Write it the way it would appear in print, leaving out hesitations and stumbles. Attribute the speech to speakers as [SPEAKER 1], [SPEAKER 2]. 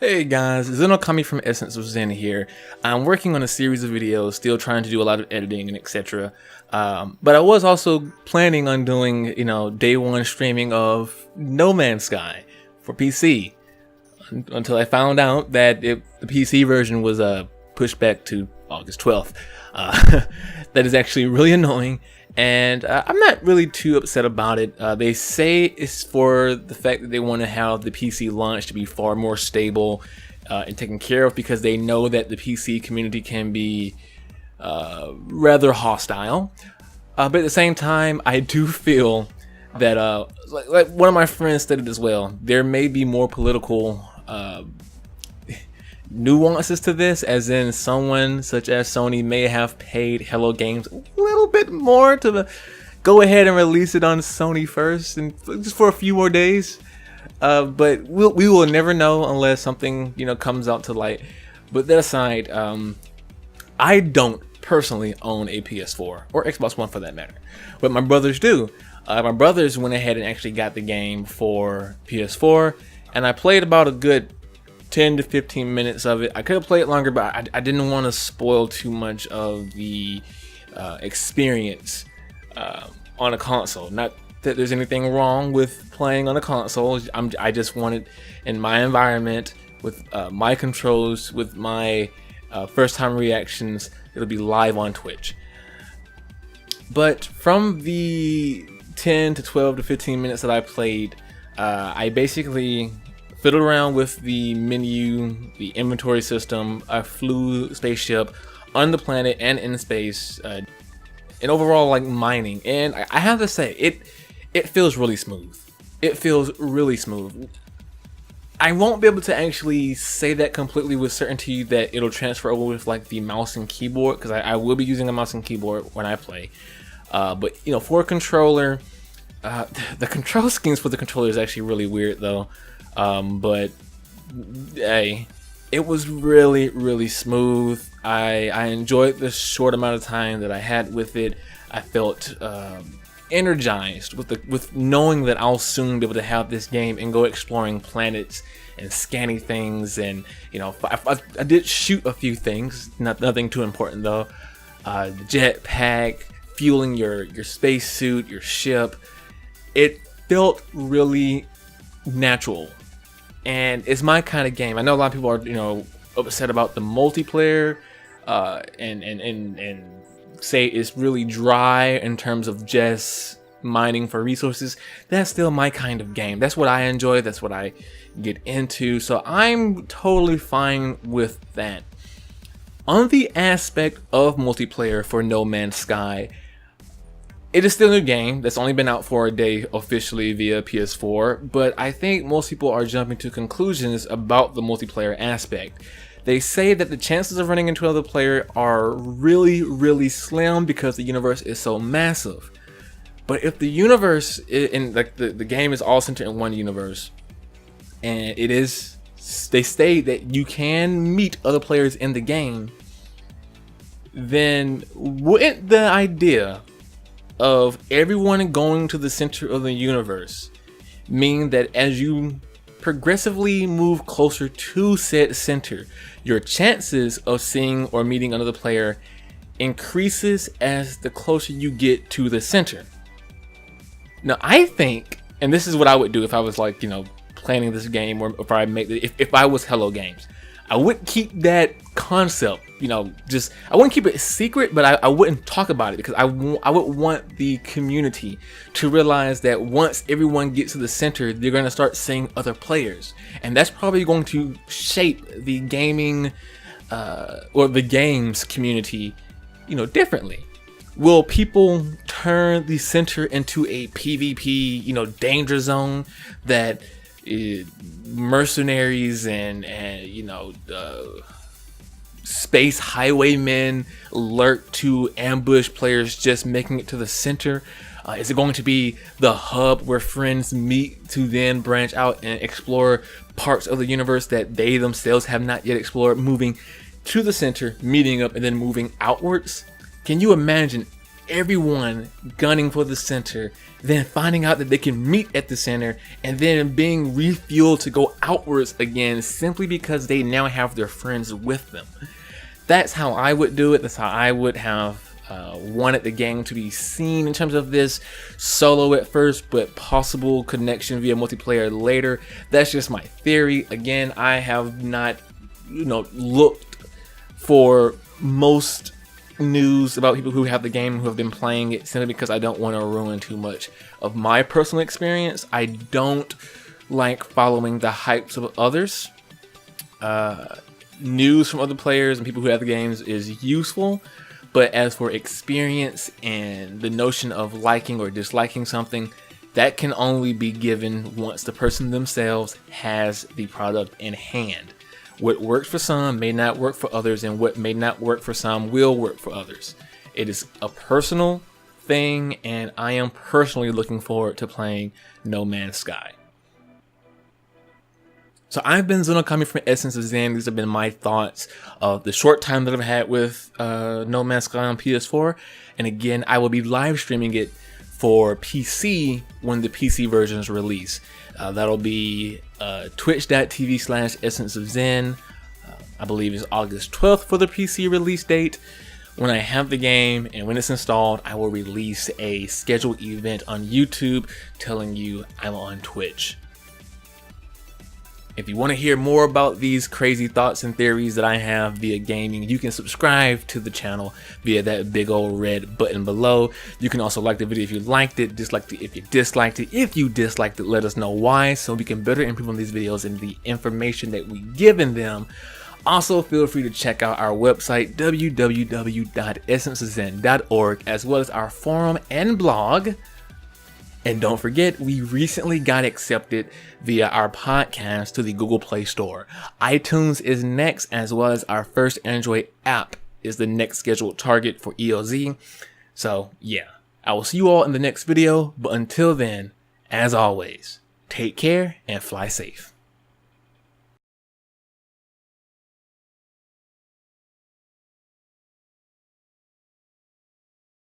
[SPEAKER 1] Hey guys, Zeno Kami from Essence of Zen here. I'm working on a series of videos, still trying to do a lot of editing and etc. But I was also planning on doing, day one streaming of No Man's Sky for PC until I found out that the PC version was pushed back to August 12th. That is actually really annoying. And I'm not really too upset about it. They say it's for the fact that they want to have the PC launch to be far more stable and taken care of, because they know that the PC community can be rather hostile. But at the same time, I do feel that, like one of my friends stated as well, there may be more political nuances to this, as in someone such as Sony may have paid Hello Games a little bit more to go ahead and release it on Sony first, and just for a few more days. But we will never know unless something comes out to light. But that aside, I don't personally own a PS4 or Xbox One for that matter, but my brothers do. My brothers went ahead and actually got the game for PS4, and I played about a good 10 to 15 minutes of it. I could have played it longer, but I didn't want to spoil too much of the experience on a console. Not that there's anything wrong with playing on a console. I just wanted, in my environment, with my controls, with my first time reactions, it'll be live on Twitch. But from the 10 to 12 to 15 minutes that I played, I basically fiddled around with the menu, the inventory system. I flew spaceship on the planet and in space, and overall like mining. And I have to say, it feels really smooth. It feels really smooth. I won't be able to actually say that completely with certainty that it'll transfer over with like the mouse and keyboard, because I will be using a mouse and keyboard when I play. But for a controller, the control schemes for the controller is actually really weird though. But hey, it was really smooth. I enjoyed the short amount of time that I had with it. I felt energized with knowing that I'll soon be able to have this game and go exploring planets and scanning things. And I did shoot a few things, nothing too important though. The jetpack, fueling your spacesuit, your ship. It felt really natural. And it's my kind of game. I know a lot of people are, upset about the multiplayer, and say it's really dry in terms of just mining for resources. That's still my kind of game. That's what I enjoy. That's what I get into. So I'm totally fine with that. On the aspect of multiplayer for No Man's Sky, it is still a new game that's only been out for a day officially via PS4, but I think most people are jumping to conclusions about the multiplayer aspect. They say that the chances of running into another player are really slim because the universe is so massive. But if the universe the game is all centered in one universe, and they state that you can meet other players in the game, then wouldn't the idea of everyone going to the center of the universe mean that as you progressively move closer to said center, your chances of seeing or meeting another player increases as the closer you get to the center? Now I think, and this is what I would do if I was like, planning this game, or if I was Hello Games, I wouldn't keep that concept, I wouldn't keep it secret, but I wouldn't talk about it, because I would want the community to realize that once everyone gets to the center, they're going to start seeing other players. And that's probably going to shape the gaming, or the games community, differently. Will people turn the center into a PvP, danger zone that mercenaries and space highwaymen lurk to ambush players just making it to the center? Is it going to be the hub where friends meet to then branch out and explore parts of the universe that they themselves have not yet explored, moving to the center, meeting up, and then moving outwards? Can you imagine everyone gunning for the center, then finding out that they can meet at the center, and then being refueled to go outwards again simply because they now have their friends with them. That's how I would do it. That's how I would have wanted the game to be seen in terms of this solo at first, but possible connection via multiplayer later. That's just my theory. Again, I have not, looked for most news about people who have the game, who have been playing it, simply because I don't want to ruin too much of my personal experience. I don't like following the hypes of others. News from other players and people who have the games is useful, but as for experience and the notion of liking or disliking something, that can only be given once the person themselves has the product in hand. What works for some may not work for others, and what may not work for some will work for others. It is a personal thing, and I am personally looking forward to playing No Man's Sky. So I've been Zonokami from Essence of Zen. These have been my thoughts of the short time that I've had with No Man's Sky on PS4. And again, I will be live streaming it for PC when the PC version is released. That'll be twitch.tv/Essence of Zen. I believe it's August 12th for the PC release date. When I have the game and when it's installed, I will release a scheduled event on YouTube telling you I'm on Twitch. If you want to hear more about these crazy thoughts and theories that I have via gaming, you can subscribe to the channel via that big old red button below. You can also like the video if you liked it, dislike it if you disliked it. If you disliked it, let us know why, so we can better improve on these videos and the information that we give in them. Also, feel free to check out our website, www.essenceofzen.org, as well as our forum and blog. And don't forget, we recently got accepted via our podcast to the Google Play Store. iTunes is next, as well as our first Android app is the next scheduled target for EOZ. So yeah, I will see you all in the next video. But until then, as always, take care and fly safe.